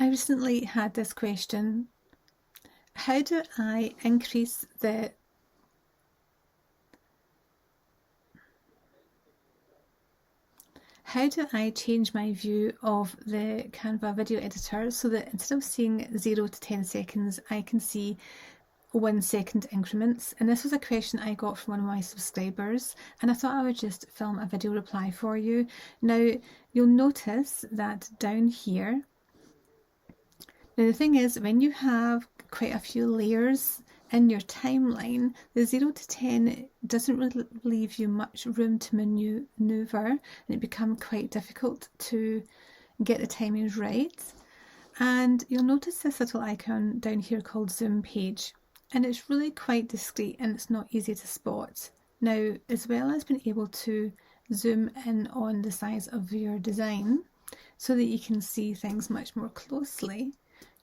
I recently had this question: how do I increase the How do I change my view of the Canva video editor so that instead of seeing 0 to 10 seconds, I can see 1 second increments? And this was a question I got from one of my subscribers, and I thought I would just film a video reply for you. Now, you'll notice that down here, now the thing is, when you have quite a few layers in your timeline, the 0 to 10 doesn't really leave you much room to maneuver, and it becomes quite difficult to get the timings right. And you'll notice this little icon down here called Zoom Page, and it's really quite discreet and it's not easy to spot. Now, as well as being able to zoom in on the size of your design so that you can see things much more closely,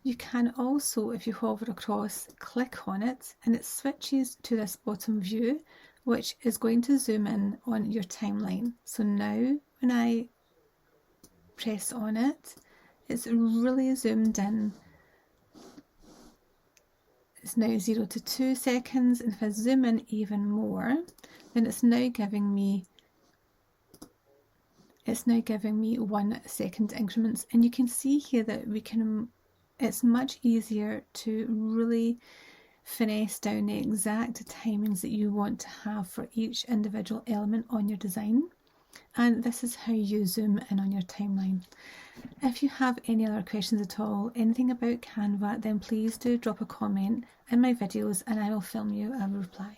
you can also, if you hover across, click on it and it switches to this bottom view, which is going to zoom in on your timeline. So now when I press on it, it's really zoomed in. It's now 0 to 2 seconds, and if I zoom in even more, then it's now giving me 1 second increments. And you can see here that it's much easier to really finesse down the exact timings that you want to have for each individual element on your design. And this is how you zoom in on your timeline. If you have any other questions at all, anything about Canva, then please do drop a comment in my videos and I will film you a reply.